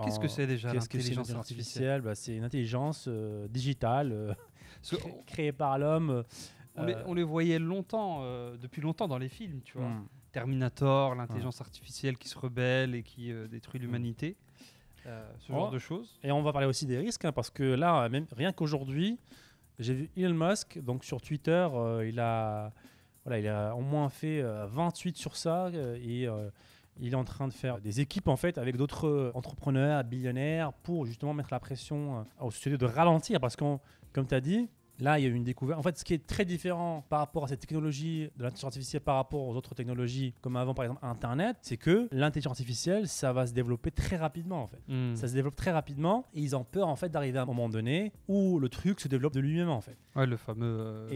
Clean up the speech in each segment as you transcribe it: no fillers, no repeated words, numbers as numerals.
Qu'est-ce que c'est déjà Qu'est-ce que c'est l'intelligence l'intelligence artificielle? artificielle? C'est une intelligence digitale créée par l'homme. On les voyait longtemps, depuis longtemps dans les films, tu vois. Terminator, l'intelligence artificielle qui se rebelle et qui détruit l'humanité. Ce genre de choses. Et on va parler aussi des risques, parce que là, même, rien qu'aujourd'hui, j'ai vu Elon Musk, donc sur Twitter, il a au moins fait 28 sur ça, et il est en train de faire des équipes en fait avec d'autres entrepreneurs, billionnaires, pour justement mettre la pression aux sociétés de ralentir, parce que comme tu as dit, là, il y a eu une découverte. En fait, ce qui est très différent par rapport à cette technologie de l'intelligence artificielle par rapport aux autres technologies, comme avant, par exemple, Internet, c'est que l'intelligence artificielle, ça va se développer très rapidement, en fait. Ça se développe très rapidement et ils ont peur, en fait, d'arriver à un moment donné où le truc se développe de lui-même, en fait. Ouais, le fameux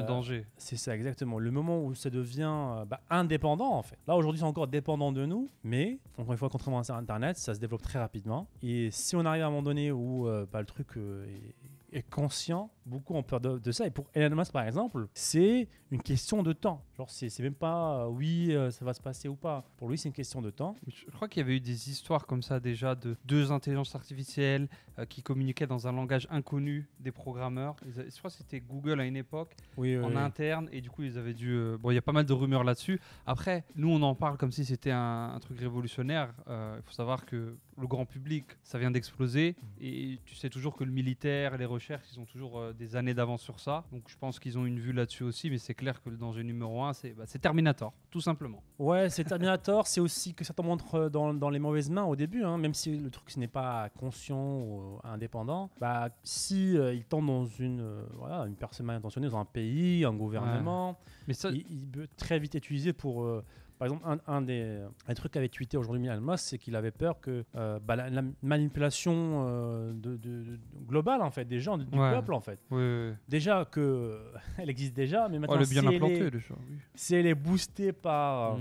danger. C'est ça, exactement. Le moment où ça devient indépendant, en fait. Là, aujourd'hui, c'est encore dépendant de nous, mais, encore une fois, contrairement à Internet, ça se développe très rapidement. Et si on arrive à un moment donné où le truc est conscient, beaucoup ont peur de ça. Et pour Elon Musk, par exemple, c'est une question de temps. Genre, c'est même pas ça va se passer ou pas. Pour lui, c'est une question de temps. Je crois qu'il y avait eu des histoires comme ça déjà de deux intelligences artificielles qui communiquaient dans un langage inconnu des programmeurs. Je crois que c'était Google à une époque, en interne, et du coup, ils avaient dû... il y a pas mal de rumeurs là-dessus. Après, nous, on en parle comme si c'était un truc révolutionnaire. Il faut savoir que le grand public, ça vient d'exploser, et tu sais toujours que le militaire, les recherches, ils ont toujours des années d'avance sur ça. Donc, je pense qu'ils ont une vue là-dessus aussi, mais c'est clair que le danger numéro 1, c'est Terminator, tout simplement. Ouais, c'est Terminator. C'est aussi que ça tombe entre dans les mauvaises mains au début, même si le truc ce n'est pas conscient ou indépendant. Si il tombe dans une personne mal intentionnée dans un pays, un gouvernement, mais ça, il peut très vite être utilisé pour... par exemple, un des trucs qu'avait tweeté aujourd'hui Elon Musk, c'est qu'il avait peur que la manipulation globale en fait, des gens, du peuple en fait. Déjà elle existe déjà, mais maintenant si elle est boostée par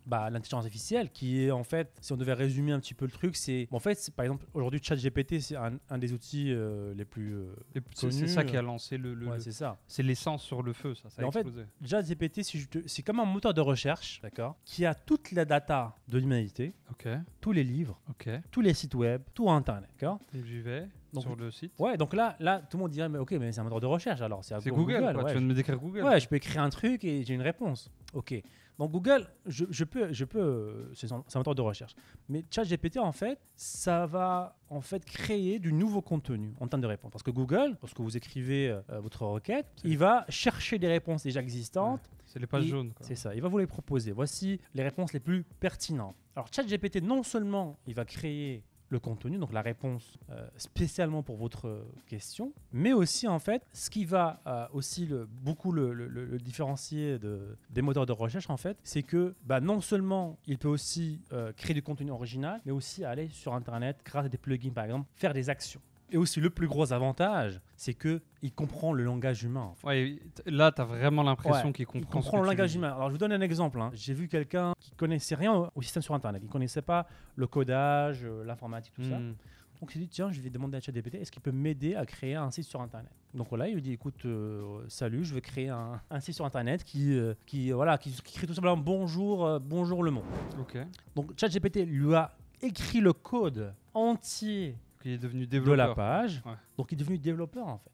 l'intelligence artificielle, qui est en fait, si on devait résumer un petit peu le truc, c'est par exemple aujourd'hui ChatGPT, c'est un des outils les plus connus. C'est ça qui a lancé c'est ça. C'est l'essence sur le feu, ça a explosé. En fait, ChatGPT, c'est comme un moteur de recherche, d'accord, qui a toute la data de l'humanité, tous les livres, tous les sites web, tout Internet, d'accord. Donc j'y vais sur le site. Ouais, donc là, tout le monde dirait, mais c'est un moteur de recherche alors. C'est Google, quoi. Tu viens de me décrire Google. Ouais, je peux écrire un truc et j'ai une réponse. Ok. Donc Google, je peux, c'est un moteur de recherche. Mais ChatGPT, en fait, ça va en fait créer du nouveau contenu en termes de réponse. Parce que Google, lorsque vous écrivez votre requête, il va chercher des réponses déjà existantes. Ouais, c'est les pages jaunes, quoi. C'est ça, il va vous les proposer. Voici les réponses les plus pertinentes. Alors ChatGPT, non seulement il va créer le contenu, donc la réponse spécialement pour votre question, mais aussi en fait, ce qui va aussi beaucoup le différencier des moteurs de recherche en fait, c'est que non seulement il peut aussi créer du contenu original, mais aussi aller sur Internet grâce à des plugins par exemple, faire des actions. Et aussi le plus gros avantage, c'est qu'il comprend le langage humain. En fait. Ouais, là, tu as vraiment l'impression qu'il comprend le langage humain. Alors, je vous donne un exemple. J'ai vu quelqu'un qui connaissait rien au système sur Internet. Il ne connaissait pas le codage, l'informatique, tout ça. Donc, il s'est dit, tiens, je vais demander à ChatGPT, est-ce qu'il peut m'aider à créer un site sur Internet? Donc, voilà, il lui dit, écoute, salut, je veux créer un site sur Internet qui crée tout simplement bonjour le monde. Donc, ChatGPT lui a écrit le code entier il est devenu développeur de la page, donc il est devenu développeur en fait.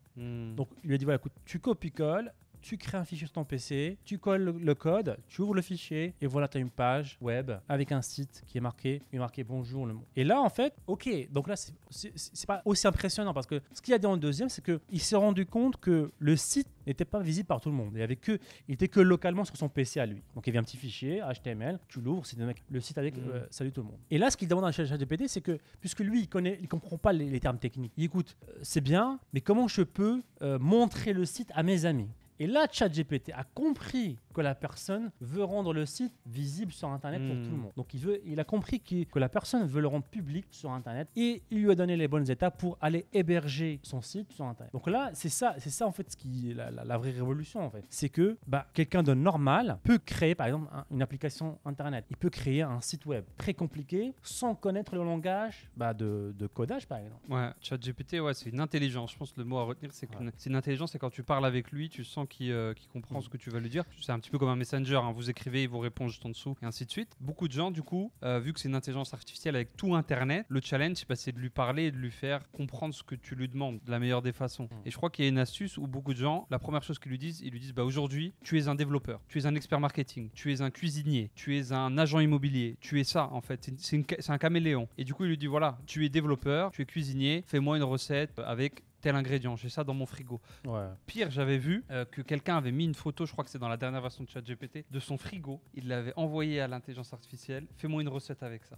Donc il lui a dit voilà, écoute, tu copies-colles, tu crées un fichier sur ton PC, tu colles le code, tu ouvres le fichier et voilà, tu as une page web avec un site qui est marqué bonjour le monde. Et là en fait, donc là c'est pas aussi impressionnant parce que ce qu'il y a dans le deuxième, c'est qu'il s'est rendu compte que le site n'était pas visible par tout le monde. Il était que localement sur son PC à lui. Donc il y avait un petit fichier HTML, tu l'ouvres, c'est le site avec salut tout le monde. Et là ce qu'il demande à ChatGPT, c'est que puisque lui il comprend pas les termes techniques. Il écoute, c'est bien, mais comment je peux montrer le site à mes amis? Et là, ChatGPT a compris que la personne veut rendre le site visible sur Internet pour tout le monde. Donc, il a compris que la personne veut le rendre public sur Internet et il lui a donné les bonnes étapes pour aller héberger son site sur Internet. Donc là, c'est ça en fait ce qui est la vraie révolution en fait. C'est que quelqu'un de normal peut créer par exemple une application Internet. Il peut créer un site web très compliqué sans connaître le langage de codage par exemple. Ouais, ChatGPT, c'est une intelligence. Je pense que le mot à retenir, c'est une intelligence, c'est quand tu parles avec lui, tu sens qu'il comprend ce que tu vas lui dire. C'est un petit peu comme un messenger, hein. Vous écrivez, il vous répond juste en dessous, et ainsi de suite. Beaucoup de gens, du coup, vu que c'est une intelligence artificielle avec tout Internet, le challenge, c'est de lui parler et de lui faire comprendre ce que tu lui demandes de la meilleure des façons. Et je crois qu'il y a une astuce où beaucoup de gens, la première chose qu'ils lui disent, bah, aujourd'hui, tu es un développeur, tu es un expert marketing, tu es un cuisinier, tu es un agent immobilier, tu es ça, en fait. C'est un caméléon. Et du coup, il lui dit, voilà, tu es développeur, tu es cuisinier, fais-moi une recette avec tel ingrédient, j'ai ça dans mon frigo. Ouais. Pire, j'avais vu que quelqu'un avait mis une photo, je crois que c'est dans la dernière version de ChatGPT, de son frigo. Il l'avait envoyé à l'intelligence artificielle. Fais-moi une recette avec ça.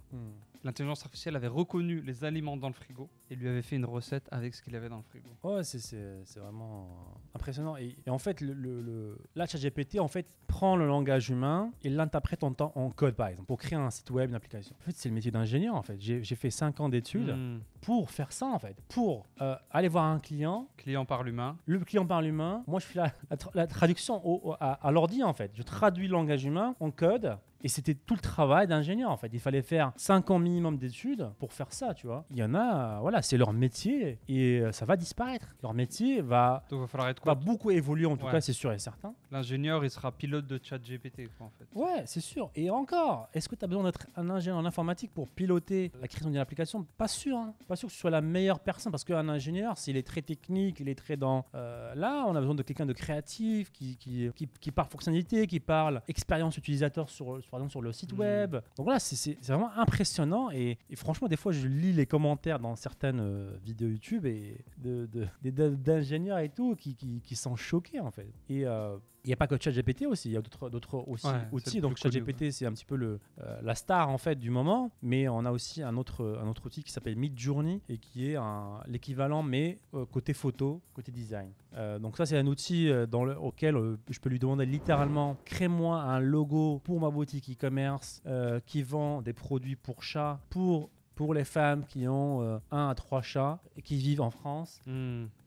L'intelligence artificielle avait reconnu les aliments dans le frigo et lui avait fait une recette avec ce qu'il avait dans le frigo. Ouais, c'est vraiment impressionnant. Et en fait, la ChatGPT en fait prend le langage humain et l'interprète en code, par exemple, pour créer un site web, une application. En fait, c'est le métier d'ingénieur. En fait, j'ai fait 5 ans d'études pour faire ça, en fait, pour aller voir un client par l'humain. Le client par l'humain. Moi, je fais la traduction à l'ordi, en fait. Je traduis le langage humain en code. Et c'était tout le travail d'ingénieur, en fait. Il fallait faire 5 ans minimum d'études pour faire ça, tu vois. Il y en a, voilà, c'est leur métier et ça va disparaître. Leur métier va beaucoup évoluer, en tout cas, c'est sûr et certain. L'ingénieur, il sera pilote de ChatGPT, en fait. Ouais, c'est sûr. Et encore, est-ce que tu as besoin d'être un ingénieur en informatique pour piloter la création d'une application ? Pas sûr, hein. Pas sûr que ce soit la meilleure personne, parce qu'un ingénieur, s'il est très technique, il est très dans... là, on a besoin de quelqu'un de créatif, qui parle fonctionnalité, qui parle expérience utilisateur par exemple sur le site web. Donc voilà, c'est vraiment impressionnant et franchement, des fois, je lis les commentaires dans certaines vidéos YouTube et d'ingénieurs et tout qui sont choqués, en fait. Et il n'y a pas que ChatGPT aussi, il y a d'autres outils. Donc ChatGPT, c'est un petit peu la star, en fait, du moment, mais on a aussi un autre outil qui s'appelle Midjourney et qui est l'équivalent, mais côté photo, côté design. Donc ça, c'est un outil auquel je peux lui demander littéralement, crée-moi un logo pour ma boutique e-commerce qui vend des produits pour chats, pour les femmes qui ont 1 à 3 chats et qui vivent en France.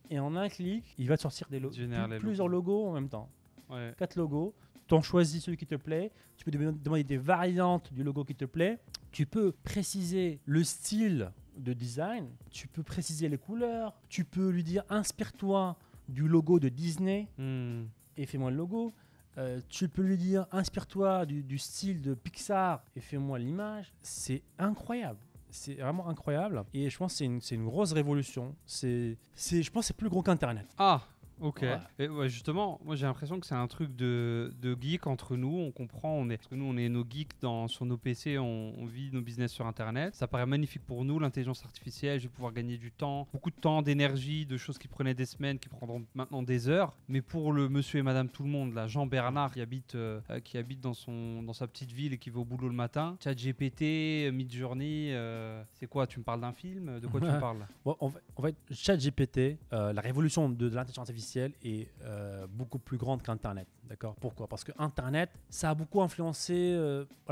Et en un clic, il va te sortir plusieurs logos en même temps. 4 logos, tu en choisis celui qui te plaît, tu peux demander des variantes du logo qui te plaît, tu peux préciser le style de design, tu peux préciser les couleurs, tu peux lui dire inspire-toi du logo de Disney et fais-moi le logo. Tu peux lui dire inspire-toi du style de Pixar et fais-moi l'image. C'est incroyable. C'est vraiment incroyable et je pense que c'est une grosse révolution. Je pense que c'est plus gros qu'Internet. Ah, ok. Ouais. Et justement, moi j'ai l'impression que c'est un truc de geek entre nous. On comprend, parce que nous on est nos geeks sur nos PC, on vit nos business sur Internet. Ça paraît magnifique pour nous, l'intelligence artificielle. Je vais pouvoir gagner du temps, beaucoup de temps, d'énergie, de choses qui prenaient des semaines, qui prendront maintenant des heures. Mais pour le monsieur et madame tout le monde, là, Jean Bernard qui habite dans sa petite ville et qui va au boulot le matin, ChatGPT, Midjourney, c'est quoi ? Tu me parles d'un film ? De quoi tu me parles ? Bon, en fait, ChatGPT, la révolution de l'intelligence artificielle est beaucoup plus grande qu'Internet. D'accord ? Pourquoi ? Parce que Internet, ça a beaucoup influencé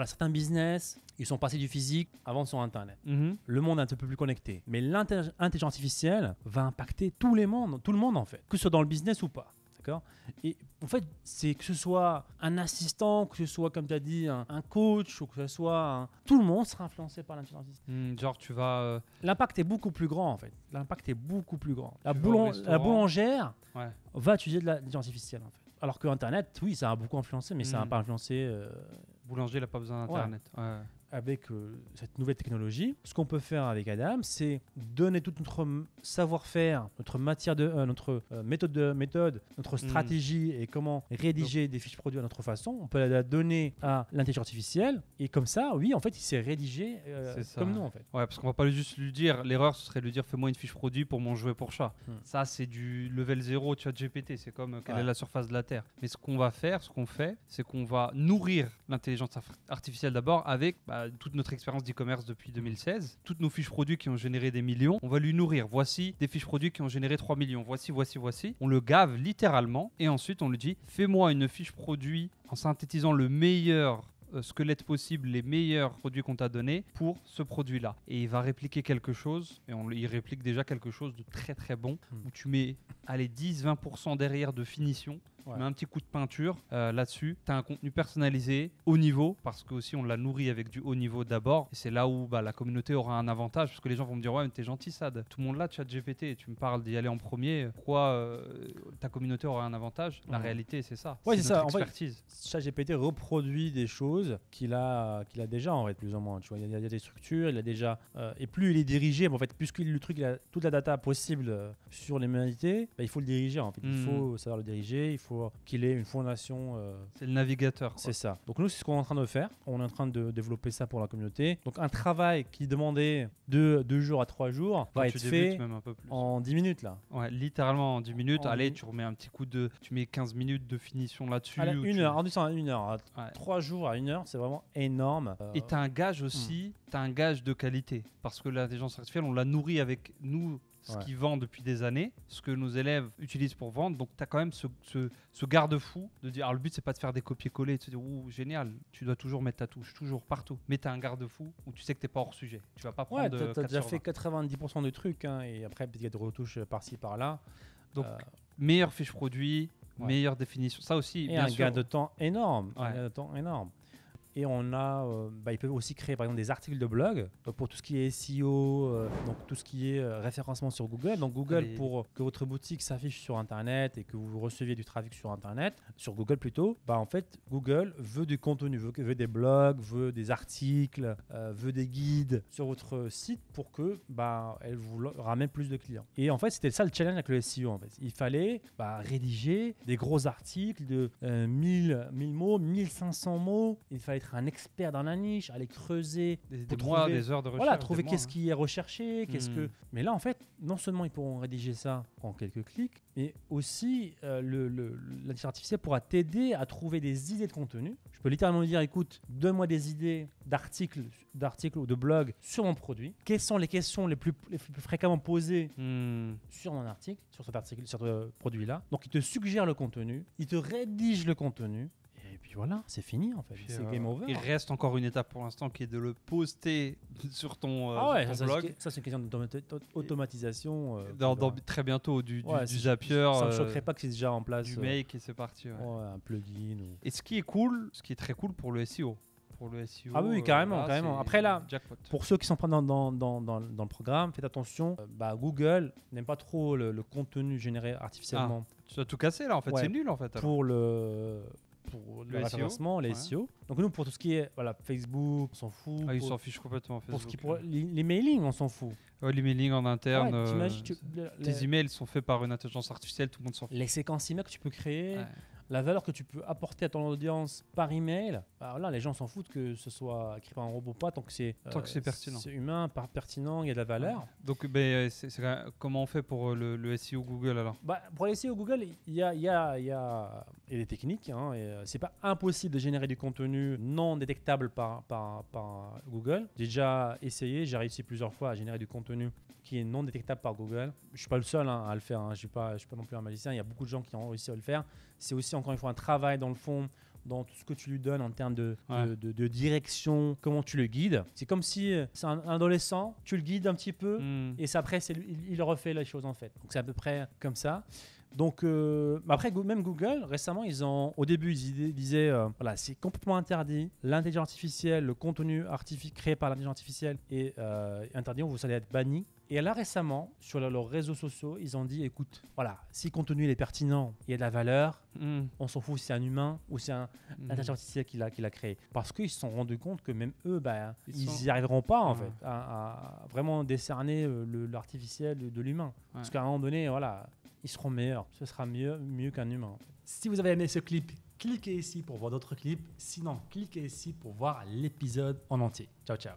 certains business. Ils sont passés du physique avant sur Internet. Le monde est un peu plus connecté. Mais l'intelligence artificielle va impacter tout le monde en fait, que ce soit dans le business ou pas. D'accord ? Et en fait, c'est que ce soit un assistant, que ce soit, comme tu as dit, un coach, ou que ce soit tout le monde sera influencé par l'intelligence artificielle. Genre, tu vas... L'impact est beaucoup plus grand, en fait. L'impact est beaucoup plus grand. La boulangère va utiliser de l'intelligence artificielle, en fait. Alors que Internet, oui, ça a beaucoup influencé, mais ça n'a pas influencé... Boulanger, il n'a pas besoin d'Internet. Ouais. Avec cette nouvelle technologie, ce qu'on peut faire avec Adam, c'est donner tout notre savoir-faire, notre notre méthode, notre stratégie et comment rédiger des fiches produits à notre façon. On peut la donner à l'intelligence artificielle et comme ça, oui, en fait, il s'est rédigé comme nous, en fait. Ouais, parce qu'on va pas juste lui dire, l'erreur, ce serait de lui dire fais-moi une fiche produit pour mon jouet pour chat. Ça, c'est du level 0 ChatGPT, c'est comme quelle est la surface de la Terre. Mais ce qu'on fait, c'est qu'on va nourrir l'intelligence artificielle d'abord avec toute notre expérience d'e-commerce depuis 2016, toutes nos fiches produits qui ont généré des millions, on va lui nourrir. Voici des fiches produits qui ont généré 3 millions. Voici. On le gave littéralement et ensuite on lui dit fais-moi une fiche produit en synthétisant le meilleur squelette possible, les meilleurs produits qu'on t'a donnés pour ce produit-là. Et il va répliquer quelque chose, et il réplique déjà quelque chose de très très bon, où tu mets 10-20% derrière de finition. tu mets un petit coup de peinture là-dessus, tu as un contenu personnalisé, haut niveau, parce que aussi on l'a nourri avec du haut niveau d'abord, et c'est là où la communauté aura un avantage, parce que les gens vont me dire ouais mais t'es gentil Sad, tout le monde là ChatGPT, et tu me parles d'y aller en premier, pourquoi ta communauté aura un avantage? La réalité c'est ça, c'est ça. Expertise. En fait, ChatGPT reproduit des choses qu'il a déjà en fait, plus ou moins, tu vois, il y a des structures, il a déjà et plus il est dirigé, en fait, puisque le truc il a toute la data possible sur l'humanité, il faut le diriger en fait, il faut savoir le diriger, il faut qu'il ait une fondation. C'est le navigateur. C'est ça. Donc nous c'est ce qu'on est en train de faire, on est en train de développer ça pour la communauté. Donc un travail qui demandait 2 jours à 3 jours va être fait même un peu plus. En 10 minutes là. Ouais, littéralement en 10 minutes. Allez, tu remets un petit coup tu mets 15 minutes de finition là-dessus. Allez, une heure, rendu ça à 1 heure. 3 jours à 1 heure, c'est vraiment énorme. Et tu as un gage aussi, tu as un gage de qualité. Parce que l'intelligence artificielle, on l'a nourrie avec nous, ce qui vend depuis des années, ce que nos élèves utilisent pour vendre. Donc tu as quand même ce garde-fou de dire, alors le but c'est pas de faire des copier-coller, de se dire, ouh génial, tu dois toujours mettre ta touche, toujours partout. Mais tu as un garde-fou où tu sais que tu n'es pas hors sujet. Tu vas pas prendre tu as déjà fait 90% des trucs, hein, et après peut-être qu'il y a des retouches par-ci par-là. Donc meilleure fiche produit, meilleure définition, ça aussi. Et bien un sûr. gain de temps énorme. Et on a, ils peuvent aussi créer par exemple des articles de blog pour tout ce qui est SEO, donc tout ce qui est référencement sur Google. Donc Google, pour que votre boutique s'affiche sur Internet et que vous receviez du trafic sur Internet, sur Google plutôt, en fait Google veut du contenu, veut des blogs, veut des articles, veut des guides sur votre site pour que elle vous ramène plus de clients. Et en fait c'était ça le challenge avec le SEO en fait. Il fallait rédiger des gros articles de 1000 mots, 1500 mots. Il fallait être un expert dans la niche, aller creuser des heures de recherche, trouver qu'est-ce qui est recherché, mais là en fait non seulement ils pourront rédiger ça en quelques clics, mais aussi l'intelligence artificielle pourra t'aider à trouver des idées de contenu. Je peux littéralement lui dire écoute, donne-moi des idées d'articles ou de blogs sur mon produit, quelles sont les questions les plus fréquemment posées sur mon article, sur ce produit là. Donc il te suggère le contenu, il te rédige le contenu. Et puis voilà, c'est fini en fait, c'est game over. Il reste encore une étape pour l'instant qui est de le poster sur ton, ton blog. Ça c'est une question d'automatisation. Très bientôt du Zapier. Ça ne me choquerait pas que c'est déjà en place. Du make et c'est parti. Un plugin. Et ce qui est très cool pour le SEO. Ah oui, carrément. Après là, pour ceux qui sont pas dans le programme, faites attention. Google n'aime pas trop le contenu généré artificiellement. Tu as tout cassé là en fait, c'est nul en fait. Alors. Pour le référencement, les SEO. Donc nous, pour tout ce qui est Facebook, on s'en fout. Ils s'en fichent complètement. Facebook. Pour les mailings, on s'en fout. Les mailings en interne, tes emails sont faits par une intelligence artificielle, tout le monde s'en fout. Les séquences email que tu peux créer, la valeur que tu peux apporter à ton audience par email, là les gens s'en foutent que ce soit écrit par un robot ou pas, tant que c'est pertinent. C'est humain, pertinent, il y a de la valeur. Donc comment on fait pour le SEO Google alors? Pour le SEO Google, il y a des techniques. C'est pas impossible de générer du contenu non détectable par Google. J'ai déjà essayé, j'ai réussi plusieurs fois à générer du contenu qui est non détectable par Google. Je suis pas le seul à le faire. Je suis pas non plus un magicien. Il y a beaucoup de gens qui ont réussi à le faire. C'est aussi encore une fois un travail dans le fond, dans tout ce que tu lui donnes en termes de direction, comment tu le guides. C'est comme si c'est un adolescent, tu le guides un petit peu et après il refait les choses en fait. Donc c'est à peu près comme ça. Donc après même Google récemment au début ils disaient c'est complètement interdit, l'intelligence artificielle, le contenu créé par l'intelligence artificielle est interdit, vous allez être banni. Et là récemment sur leurs réseaux sociaux ils ont dit écoute, si le contenu il est pertinent, il y a de la valeur, on s'en fout si c'est un humain ou si c'est un intelligence artificielle qui l'a créé, parce qu'ils se sont rendus compte que même eux ils n'y arriveront pas en fait à vraiment décerner l'artificiel de l'humain, parce qu'à un moment donné ils seront meilleurs, ce sera mieux qu'un humain. Si vous avez aimé ce clip, cliquez ici pour voir d'autres clips. Sinon, cliquez ici pour voir l'épisode en entier. Ciao, ciao.